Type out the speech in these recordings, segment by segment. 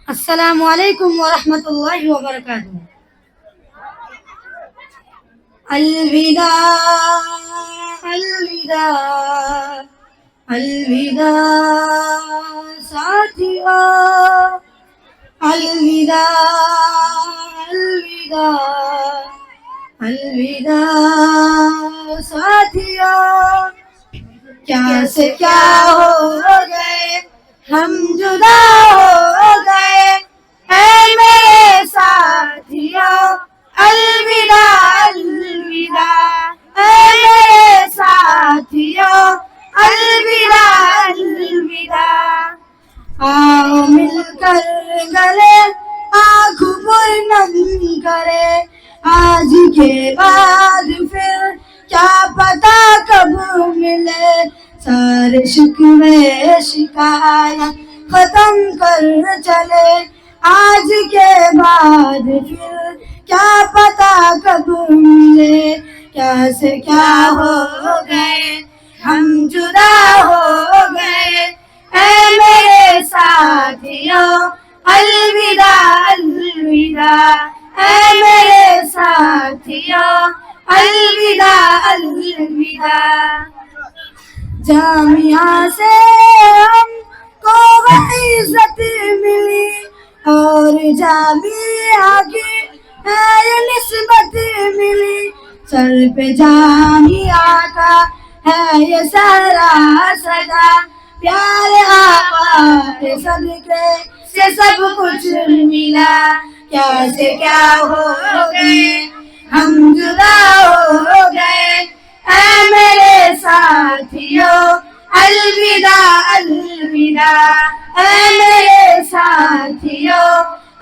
السلام علیکم ورحمۃ اللہ وبرکاتہ. الوداع الوداع الوداع ساتھیا، الوداع الوداع الوداع ساتھیا. کیا سے کیا ہو گئے ہم جدا ہو گئے، اے میرے ساتھیو الوداع الوداع، اے میرے ساتھیو الوداع الوداع. آؤ مل کر گلے آنکھ پر نم کرے، آج کے بعد پھر کیا پتا کب ملے. سارے شکوے شکایت ختم کر چلے، آج کے بعد پھر کیا پتا کب ملے. کیا سے کیا ہو گئے ہم جدا ہو گئے، اے میرے ساتھیو الوداع الوداع، اے میرے ساتھیو الوداع الوداع. جامعہ سے ہم کو عزت ملی اور جامعہ کی ہے نسبت ملی، سر پہ جامعہ کا ہے یہ سارا سجا. پیارے آقا کے صدقے سے سب کچھ ملا، کیا سے کیا ہو گئے ہم جدا ہو گئے، اے میرے ساتھیو الوداع الوداع، اے میرے ساتھیو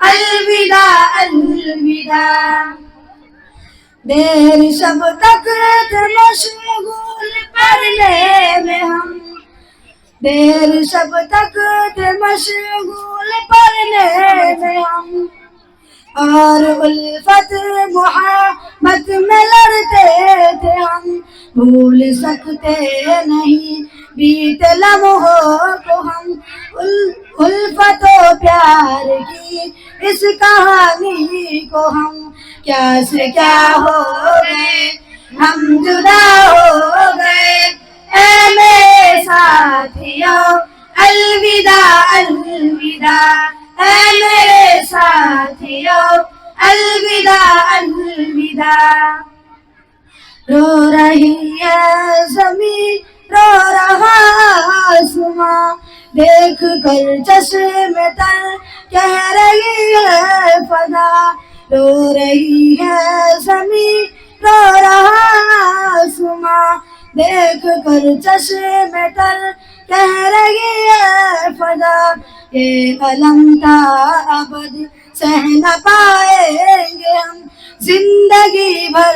الوداع الوداع. دیر شب تک تھے مشغول پڑھنے میں ہم، دیر شب تک تھے مشغول پڑھنے میں ہم، اور الفت محبت میں لڑتے تھے ہم. بھول سکتے نہیں بیتے لمحوں کو ہم، الفت و پیار کی اس کہانی کو ہم. کیا سے کیا ہو گئے ہم جدا ہو گئے، اے میرے ساتھیو الوداع الوداع، اے میرے ساتھیو الوداع الوداع. رو رہی ہے زمین رو رہا آسماں، دیکھ کر چشم تر کہہ رہی ہے فضا. رو رہی ہے زمین رو رہا آسماں، دیکھ کر چشم تر کہہ رہی ہے فضا. یہ علم تا ابد سہ نہ پائیں گے ہم، زندگی بھر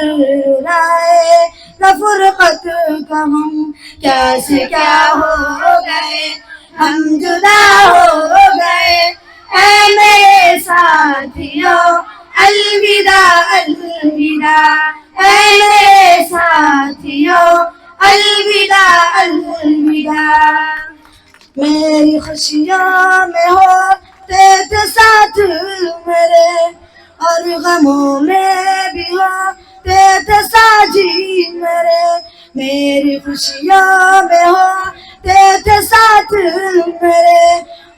رائے نہ فرقت کا ہم. کیا سے کیا ہو گئے ہم جدا ہو گئے، اے میرے ساتھیو الوداع الوداع، اے میرے ساتھیو الوداع الوداع. میری خوشیوں میں ہوتے تھے ساتھ میرے، اور غموں میں بھی ہوتے تھے ساجی میرے. میری خوشیوں میں ہوتے تھے ساتھ میرے،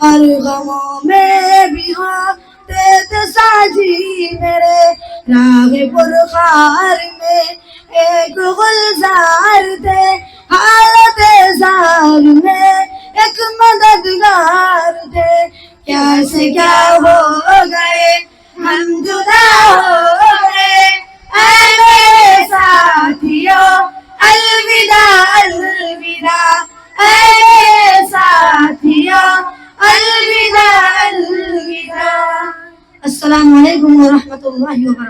اور غموں میں بھی ہوتے تھے ساجی میرے. راہ پرخار میں ایک گلزار تھے، حالت زار میں ایک مددگار تھے. کیا سے کیا ہو گئے ہم جدا ہو گئے، اے میرے ساتھیو الوداع الوداع، اے میرے ساتھیو الوداع الوداع. السلام علیکم ورحمۃ اللہ وبرکاتہ.